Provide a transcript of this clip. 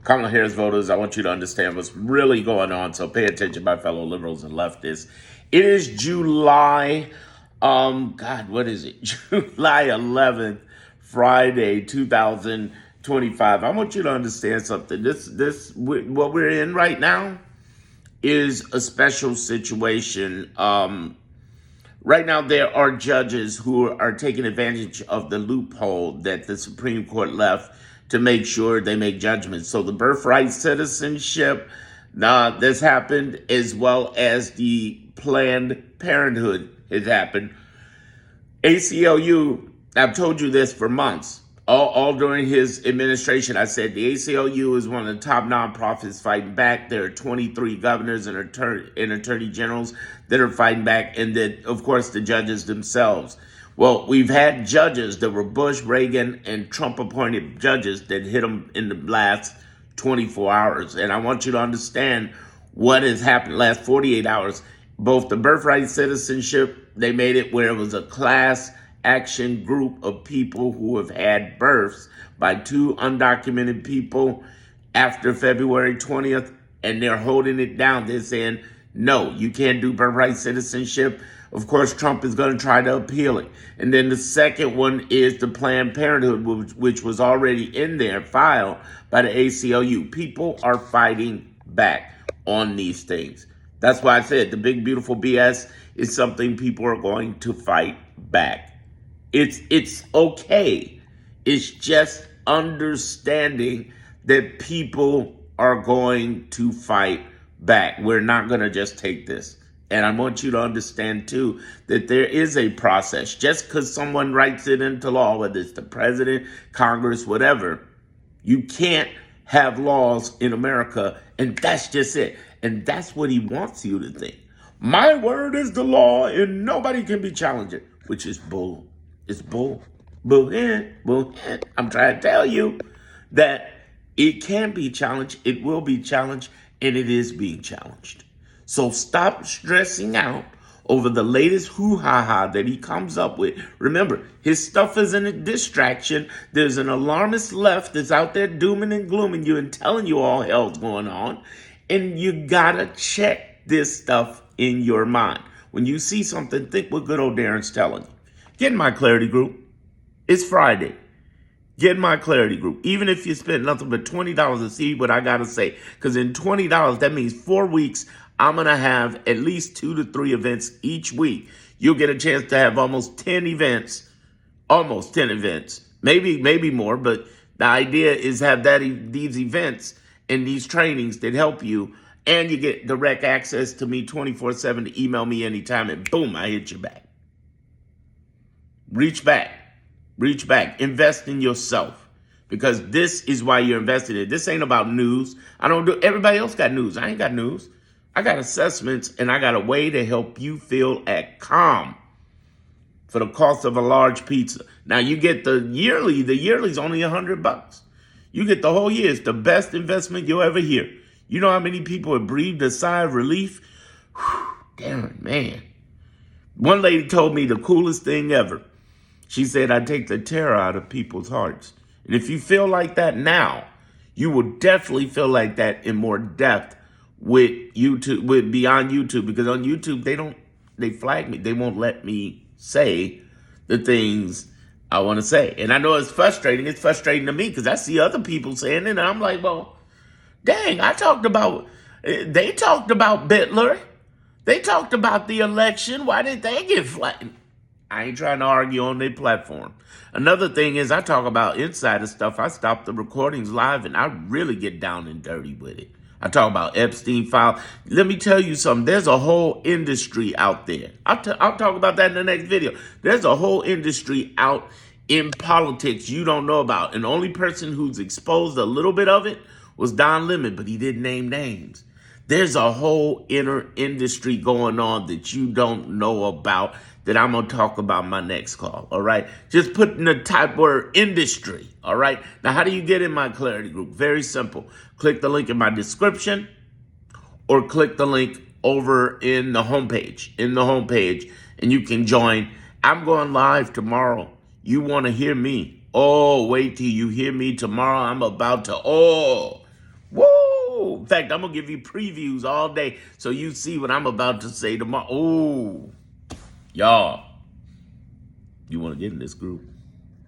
Kamala Harris voters, I want you to understand what's really going on. So pay attention, my fellow liberals and leftists. It is July, God, what is it? July 11th, Friday, 2025. I want you to understand something. What we're in right now is a special situation. Right now, there are judges who are taking advantage of the loophole that the Supreme Court left to make sure they make judgments. So the birthright citizenship, that's happened, as well as the Planned Parenthood has happened. ACLU, I've told you this for months. All during his administration, I said the ACLU is one of the top nonprofits fighting back. There are 23 governors and attorney generals that are fighting back, and that, of course, the judges themselves. Well, we've had judges that were Bush, Reagan, and Trump-appointed judges that hit them in the last 24 hours. And I want you to understand what has happened the last 48 hours. Both the birthright citizenship, they made it where it was a class action group of people who have had births by two undocumented people after February 20th, and they're holding it down. They're saying, no, you can't do birthright citizenship. Of course, Trump is going to try to appeal it. And then the second one is the Planned Parenthood, which was already in their file by the ACLU. People are fighting back on these things. That's why I said the big, beautiful BS is something people are going to fight back. It's okay. It's just understanding that people are going to fight back. We're not going to just take this. And I want you to understand, too, that there is a process. Just because someone writes it into law, whether it's the president, Congress, whatever, you can't have laws in America, and that's just it. And that's what he wants you to think. My word is the law, and nobody can be challenged, which is bull. It's bull. Bullhead. Bullhead. I'm trying to tell you that it can be challenged, it will be challenged, and it is being challenged. So stop stressing out over the latest hoo-ha-ha that he comes up with. Remember, his stuff isn't a distraction. There's an alarmist left that's out there dooming and glooming you and telling you all hell's going on. And you gotta check this stuff in your mind. When you see something, think what good old Darren's telling you. Get in my clarity group. It's Friday. Get in my clarity group. Even if you spend nothing but $20 to see what I got to say. Because in $20, that means 4 weeks, I'm going to have at least 2 to 3 events each week. You'll get a chance to have almost 10 events. Almost 10 events. Maybe more. But the idea is have these events and these trainings that help you. And you get direct access to me 24/7 to email me anytime. And boom, I hit you back. Reach back, invest in yourself, because this is why you're invested in it. This ain't about news. Everybody else got news. I ain't got news. I got assessments, and I got a way to help you feel at calm for the cost of a large pizza. Now you get the yearly's only $100. You get the whole year. It's the best investment you'll ever hear. You know how many people have breathed a sigh of relief? Whew, damn, man. One lady told me the coolest thing ever. She said, I take the terror out of people's hearts. And if you feel like that now, you will definitely feel like that in more depth with YouTube, with beyond YouTube, because on YouTube, they flag me. They won't let me say the things I want to say. And I know it's frustrating. It's frustrating to me because I see other people saying it, and I'm like, well, dang, they talked about Bitler. They talked about the election. Why did they get flagged? I ain't trying to argue on their platform. Another thing is I talk about insider stuff. I stop the recordings live and I really get down and dirty with it. I talk about Epstein file. Let me tell you something. There's a whole industry out there. I'll talk about that in the next video. There's a whole industry out in politics you don't know about. And the only person who's exposed a little bit of it was Don Lemon, but he didn't name names. There's a whole inner industry going on that you don't know about that I'm going to talk about my next call, all right? Just put in the type word industry, all right? Now, how do you get in my clarity group? Very simple. Click the link in my description or click the link over in the homepage, and you can join. I'm going live tomorrow. You want to hear me? Oh, wait till you hear me tomorrow. I'm about to, Whoa! In fact, I'm gonna give you previews all day so you see what I'm about to say tomorrow. Oh, y'all, you want to get in this group?